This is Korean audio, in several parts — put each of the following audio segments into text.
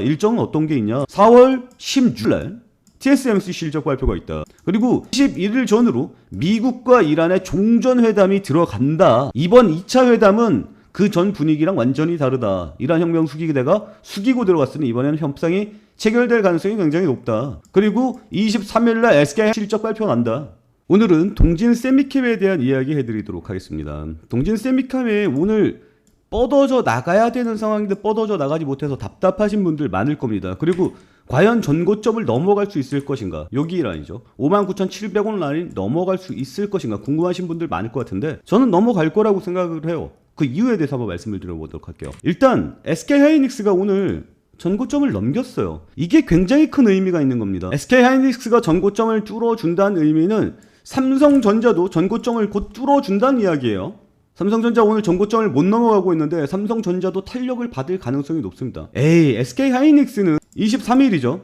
일정은 어떤 게 있냐? 4월 16일날 TSMC 실적 발표가 있다. 그리고 11일 전으로 미국과 이란의 종전회담이 들어간다. 이번 2차 회담은 그 전 분위기랑 완전히 다르다. 이란 혁명 수기대가 숙이고 들어갔으니 이번에는 협상이 체결될 가능성이 굉장히 높다. 그리고 23일날 SK 실적 발표 난다. 오늘은 동진 세미캠에 대한 이야기 해드리도록 하겠습니다. 동진 세미캠에 오늘 뻗어져 나가야 되는 상황인데 뻗어져 나가지 못해서 답답하신 분들 많을 겁니다. 그리고 과연 전고점을 넘어갈 수 있을 것인가? 여기 라인이죠. 59,700원 라인 넘어갈 수 있을 것인가? 궁금하신 분들 많을 것 같은데 저는 넘어갈 거라고 생각을 해요. 그 이유에 대해서 한번 말씀을 드려보도록 할게요. 일단 SK하이닉스가 오늘 전고점을 넘겼어요. 이게 굉장히 큰 의미가 있는 겁니다. SK하이닉스가 전고점을 뚫어준다는 의미는 삼성전자도 전고점을 곧 뚫어준다는 이야기예요. 삼성전자 오늘 전고점을 못 넘어가고 있는데 삼성전자도 탄력을 받을 가능성이 높습니다. SK하이닉스는 23일이죠.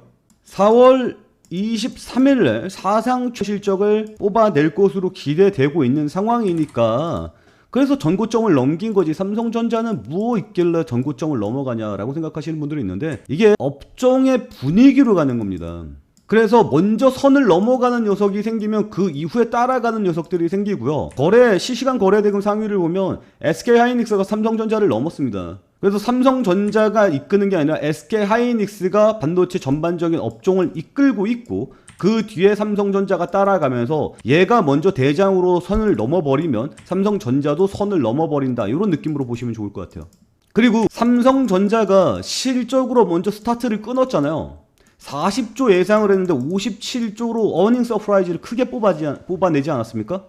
4월 23일에 사상 최실적을 뽑아낼 것으로 기대되고 있는 상황이니까 그래서 전고점을 넘긴 거지 삼성전자는 뭐 있길래 전고점을 넘어가냐라고 생각하시는 분들이 있는데 이게 업종의 분위기로 가는 겁니다. 그래서 먼저 선을 넘어가는 녀석이 생기면 그 이후에 따라가는 녀석들이 생기고요. 실시간 거래대금 상위를 보면 SK하이닉스가 삼성전자를 넘었습니다. 그래서 삼성전자가 이끄는 게 아니라 SK하이닉스가 반도체 전반적인 업종을 이끌고 있고 그 뒤에 삼성전자가 따라가면서 얘가 먼저 대장으로 선을 넘어버리면 삼성전자도 선을 넘어버린다. 이런 느낌으로 보시면 좋을 것 같아요. 그리고 삼성전자가 실적으로 먼저 스타트를 끊었잖아요. 40조 예상을 했는데 57조로 어닝 서프라이즈를 크게 뽑아내지 않았습니까?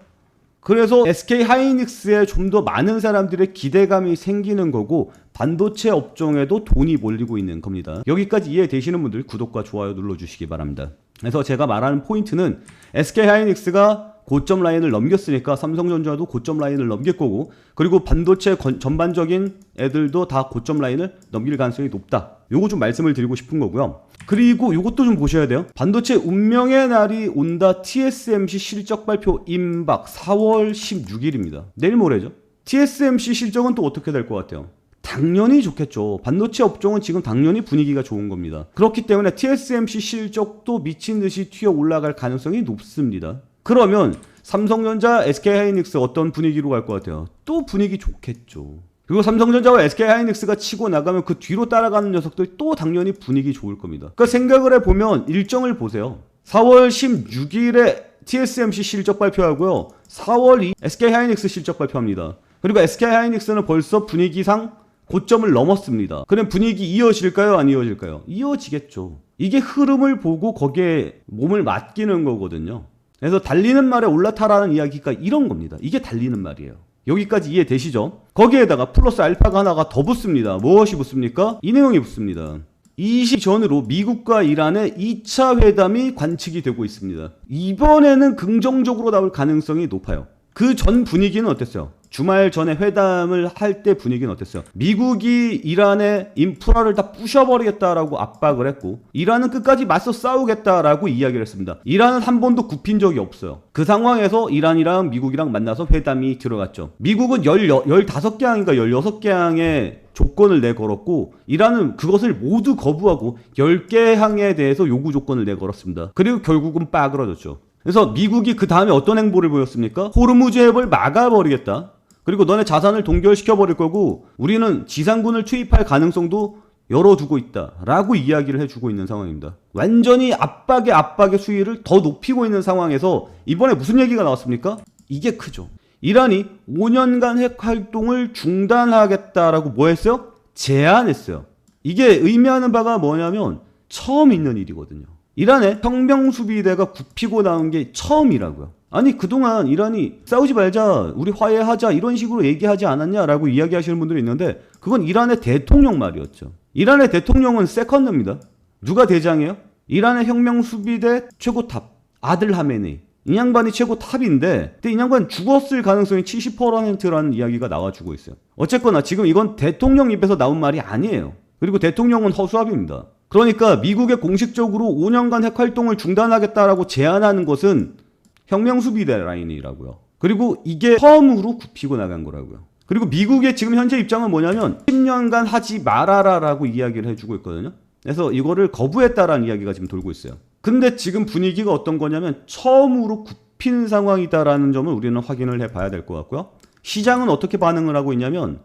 그래서 SK하이닉스에 좀 더 많은 사람들의 기대감이 생기는 거고 반도체 업종에도 돈이 몰리고 있는 겁니다. 여기까지 이해되시는 분들 구독과 좋아요 눌러주시기 바랍니다. 그래서 제가 말하는 포인트는 SK하이닉스가 고점 라인을 넘겼으니까 삼성전자도 고점 라인을 넘길 거고 그리고 반도체 전반적인 애들도 다 고점 라인을 넘길 가능성이 높다. 요거 좀 말씀을 드리고 싶은 거고요. 그리고 요것도 좀 보셔야 돼요. 반도체 운명의 날이 온다. TSMC 실적 발표 임박 4월 16일입니다. 내일 모레죠. TSMC 실적은 또 어떻게 될 것 같아요? 당연히 좋겠죠. 반도체 업종은 지금 당연히 분위기가 좋은 겁니다. 그렇기 때문에 TSMC 실적도 미친 듯이 튀어 올라갈 가능성이 높습니다. 그러면 삼성전자, SK하이닉스 어떤 분위기로 갈 것 같아요? 또 분위기 좋겠죠. 그리고 삼성전자와 SK하이닉스가 치고 나가면 그 뒤로 따라가는 녀석들이 또 당연히 분위기 좋을 겁니다. 그러니까 생각을 해보면 일정을 보세요. 4월 16일에 TSMC 실적 발표하고요. 4월 2일 SK하이닉스 실적 발표합니다. 그리고 SK하이닉스는 벌써 분위기상 고점을 넘었습니다. 그럼 분위기 이어질까요? 안 이어질까요? 이어지겠죠. 이게 흐름을 보고 거기에 몸을 맡기는 거거든요. 그래서 달리는 말에 올라타라는 이야기가 이런 겁니다. 이게 달리는 말이에요. 여기까지 이해되시죠? 거기에다가 플러스 알파가 하나가 더 붙습니다. 무엇이 붙습니까? 이 내용이 붙습니다. 20 전으로 미국과 이란의 2차 회담이 관측이 되고 있습니다. 이번에는 긍정적으로 나올 가능성이 높아요. 그 전 분위기는 어땠어요? 주말 전에 회담을 할 때 분위기는 어땠어요? 미국이 이란의 인프라를 다 부셔버리겠다라고 압박을 했고 이란은 끝까지 맞서 싸우겠다라고 이야기를 했습니다. 이란은 한 번도 굽힌 적이 없어요. 그 상황에서 이란이랑 미국이랑 만나서 회담이 들어갔죠. 미국은 15개 항인가 16개 항의 조건을 내걸었고 이란은 그것을 모두 거부하고 10개 항에 대해서 요구 조건을 내걸었습니다. 그리고 결국은 빠그러졌죠. 그래서 미국이 그 다음에 어떤 행보를 보였습니까? 호르무즈 해협을 막아버리겠다. 그리고 너네 자산을 동결시켜버릴 거고 우리는 지상군을 투입할 가능성도 열어두고 있다 라고 이야기를 해주고 있는 상황입니다. 완전히 압박의 수위를 더 높이고 있는 상황에서 이번에 무슨 얘기가 나왔습니까? 이게 크죠. 이란이 5년간 핵활동을 중단하겠다라고 뭐 했어요? 제안했어요. 이게 의미하는 바가 뭐냐면 처음 있는 일이거든요. 이란의 혁명수비대가 굽히고 나온 게 처음이라고요. 아니 그동안 이란이 싸우지 말자 우리 화해하자 이런 식으로 얘기하지 않았냐라고 이야기하시는 분들이 있는데 그건 이란의 대통령 말이었죠. 이란의 대통령은 세컨드입니다. 누가 대장이에요? 이란의 혁명수비대 최고탑 아들 하메네이. 이 양반이 최고탑인데 근데 이 양반 죽었을 가능성이 70%라는 이야기가 나와주고 있어요. 어쨌거나 지금 이건 대통령 입에서 나온 말이 아니에요. 그리고 대통령은 허수아비입니다. 그러니까 미국에 공식적으로 5년간 핵활동을 중단하겠다라고 제안하는 것은 혁명수비대 라인이라고요. 그리고 이게 처음으로 굽히고 나간 거라고요. 그리고 미국의 지금 현재 입장은 뭐냐면 10년간 하지 말아라라고 이야기를 해주고 있거든요. 그래서 이거를 거부했다라는 이야기가 지금 돌고 있어요. 근데 지금 분위기가 어떤 거냐면 처음으로 굽힌 상황이다라는 점을 우리는 확인을 해봐야 될 것 같고요. 시장은 어떻게 반응을 하고 있냐면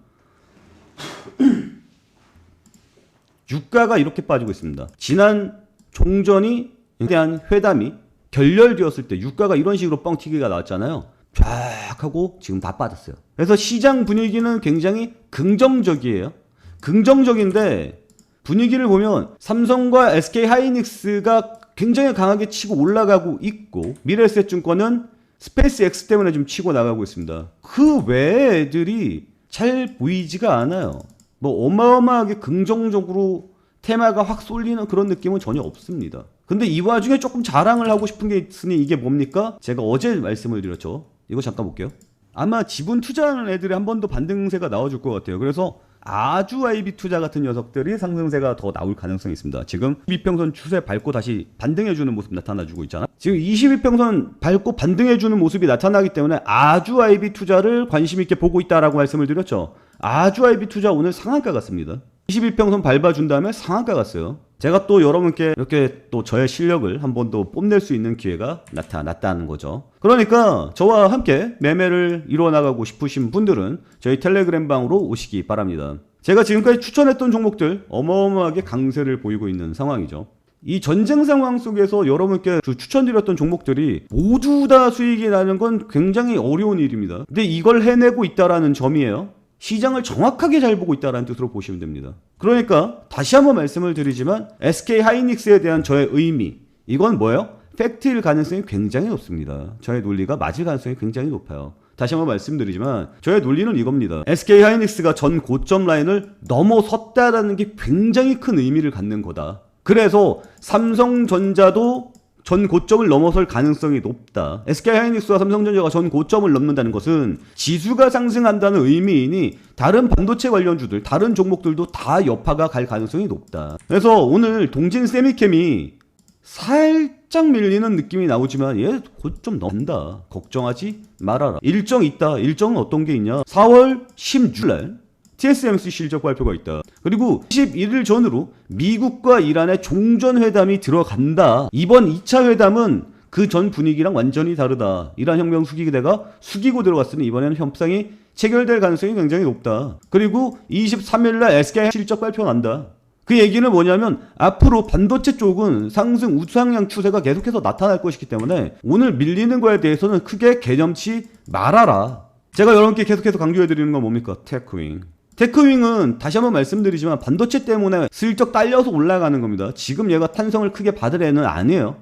유가가 이렇게 빠지고 있습니다. 지난 종전이 대한 회담이 결렬되었을 때 유가가 이런 식으로 뻥튀기가 나왔잖아요. 쫙 하고 지금 다 빠졌어요. 그래서 시장 분위기는 굉장히 긍정적이에요. 긍정적인데 분위기를 보면 삼성과 SK하이닉스가 굉장히 강하게 치고 올라가고 있고 미래에셋증권은 스페이스X 때문에 좀 치고 나가고 있습니다. 그 외의 애들이 잘 보이지가 않아요. 뭐 어마어마하게 긍정적으로 테마가 확 쏠리는 그런 느낌은 전혀 없습니다. 근데 이 와중에 조금 자랑을 하고 싶은 게 있으니 이게 뭡니까? 제가 어제 말씀을 드렸죠. 이거 잠깐 볼게요. 아마 지분 투자하는 애들이 한 번 더 반등세가 나와줄 것 같아요. 그래서 아주 IB 투자 같은 녀석들이 상승세가 더 나올 가능성이 있습니다. 지금 22평선 추세 밟고 다시 반등해주는 모습 나타나주고 있잖아. 지금 22평선 밟고 반등해주는 모습이 나타나기 때문에 아주 IB 투자를 관심 있게 보고 있다라고 말씀을 드렸죠. 아주 IB 투자 오늘 상한가 같습니다. 22평선 밟아준 다음에 상한가 갔어요. 제가 또 여러분께 이렇게 또 저의 실력을 한 번 더 뽐낼 수 있는 기회가 나타났다는 거죠. 그러니까 저와 함께 매매를 이뤄나가고 싶으신 분들은 저희 텔레그램 방으로 오시기 바랍니다. 제가 지금까지 추천했던 종목들 어마어마하게 강세를 보이고 있는 상황이죠. 이 전쟁 상황 속에서 여러분께 추천드렸던 종목들이 모두 다 수익이 나는 건 굉장히 어려운 일입니다. 근데 이걸 해내고 있다라는 점이에요. 시장을 정확하게 잘 보고 있다는 뜻으로 보시면 됩니다. 그러니까 다시 한번 말씀을 드리지만 SK하이닉스에 대한 저의 의미, 이건 뭐예요? 팩트일 가능성이 굉장히 높습니다. 저의 논리가 맞을 가능성이 굉장히 높아요. 다시 한번 말씀드리지만 저의 논리는 이겁니다. SK하이닉스가 전 고점 라인을 넘어섰다라는 게 굉장히 큰 의미를 갖는 거다. 그래서 삼성전자도 전 고점을 넘어설 가능성이 높다. SK하이닉스와 삼성전자가 전 고점을 넘는다는 것은 지수가 상승한다는 의미이니 다른 반도체 관련주들, 다른 종목들도 다 여파가 갈 가능성이 높다. 그래서 오늘 동진 세미캠이 살짝 밀리는 느낌이 나오지만 얘 고점 넘는다. 걱정하지 말아라. 일정 있다. 일정은 어떤 게 있냐? 4월 16일 TSMC 실적 발표가 있다. 그리고 21일 전으로 미국과 이란의 종전회담이 들어간다. 이번 2차 회담은 그 전 분위기랑 완전히 다르다. 이란 혁명 수기대가 숙이고 들어갔으니 이번에는 협상이 체결될 가능성이 굉장히 높다. 그리고 23일날 SK 실적 발표 난다. 그 얘기는 뭐냐면 앞으로 반도체 쪽은 상승 우상향 추세가 계속해서 나타날 것이기 때문에 오늘 밀리는 거에 대해서는 크게 개념치 말아라. 제가 여러분께 계속해서 강조해드리는 건 뭡니까? 테크윙. 테크윙은 다시 한번 말씀드리지만 반도체 때문에 슬쩍 딸려서 올라가는 겁니다. 지금 얘가 탄성을 크게 받을 애는 아니에요.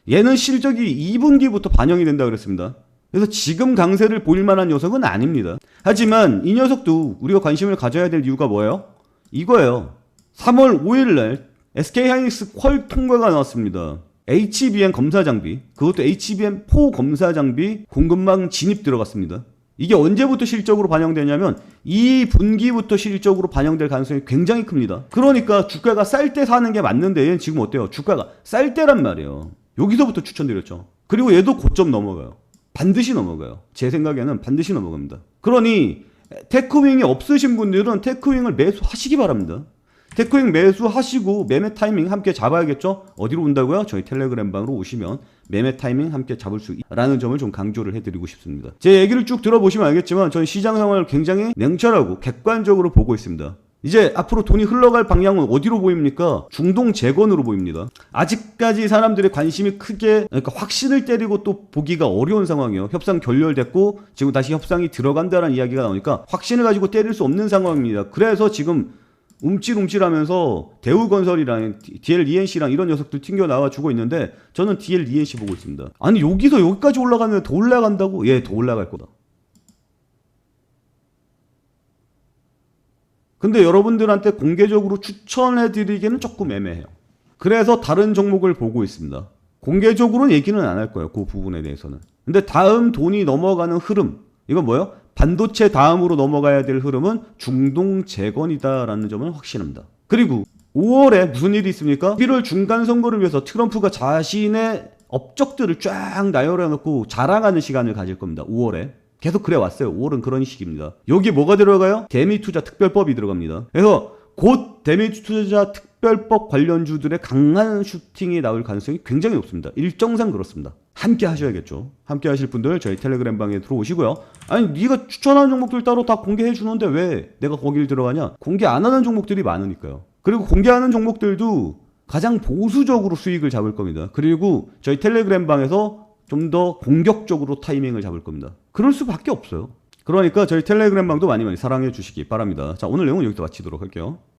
얘는 실적이 2분기부터 반영이 된다 그랬습니다. 그래서 지금 강세를 보일 만한 녀석은 아닙니다. 하지만 이 녀석도 우리가 관심을 가져야 될 이유가 뭐예요? 이거예요. 3월 5일날 SK하이닉스 퀄 통과가 나왔습니다. HBM 검사 장비, 그것도 HBM4 검사 장비 공급망 진입 들어갔습니다. 이게 언제부터 실적으로 반영되냐면 2분기부터 실적으로 반영될 가능성이 굉장히 큽니다. 그러니까 주가가 쌀 때 사는 게 맞는데 얘는 지금 어때요? 주가가 쌀 때란 말이에요. 여기서부터 추천드렸죠. 그리고 얘도 고점 넘어가요. 반드시 넘어가요. 제 생각에는 반드시 넘어갑니다. 그러니 테크윙이 없으신 분들은 테크윙을 매수하시기 바랍니다. 테크윙 매수하시고 매매 타이밍 함께 잡아야겠죠? 어디로 온다고요? 저희 텔레그램 방으로 오시면 매매 타이밍 함께 잡을 수 있다는 점을 좀 강조를 해드리고 싶습니다. 제 얘기를 쭉 들어보시면 알겠지만 저는 시장 상황을 굉장히 냉철하고 객관적으로 보고 있습니다. 이제 앞으로 돈이 흘러갈 방향은 어디로 보입니까? 중동 재건으로 보입니다. 아직까지 사람들의 관심이 크게 그러니까 확신을 때리고 또 보기가 어려운 상황이에요. 협상 결렬됐고 지금 다시 협상이 들어간다는 이야기가 나오니까 확신을 가지고 때릴 수 없는 상황입니다. 그래서 지금 움찔움찔하면서 대우건설이랑 DLENC랑 이런 녀석들 튕겨 나와주고 있는데 저는 DLENC 보고 있습니다. 아니 여기서 여기까지 올라가는데 더 올라간다고? 예, 더 올라갈 거다. 근데 여러분들한테 공개적으로 추천해드리기는 조금 애매해요. 그래서 다른 종목을 보고 있습니다. 공개적으로는 얘기는 안 할 거예요. 그 부분에 대해서는. 근데 다음 돈이 넘어가는 흐름, 이건 뭐예요? 반도체 다음으로 넘어가야 될 흐름은 중동 재건이다라는 점은 확신합니다. 그리고 5월에 무슨 일이 있습니까? 11월 중간 선거를 위해서 트럼프가 자신의 업적들을 쫙 나열해 놓고 자랑하는 시간을 가질 겁니다. 5월에. 계속 그래 왔어요. 5월은 그런 시기입니다. 여기 뭐가 들어가요? 대미투자 특별법이 들어갑니다. 그래서 곧 대미투자 특별법 관련주들의 강한 슈팅이 나올 가능성이 굉장히 높습니다. 일정상 그렇습니다. 함께 하셔야겠죠. 함께 하실 분들 저희 텔레그램 방에 들어오시고요. 아니 네가 추천하는 종목들 따로 다 공개해 주는데 왜 내가 거길 들어가냐? 공개 안 하는 종목들이 많으니까요. 그리고 공개하는 종목들도 가장 보수적으로 수익을 잡을 겁니다. 그리고 저희 텔레그램 방에서 좀 더 공격적으로 타이밍을 잡을 겁니다. 그럴 수밖에 없어요. 그러니까 저희 텔레그램 방도 많이 사랑해 주시기 바랍니다. 자, 오늘 내용은 여기서 마치도록 할게요.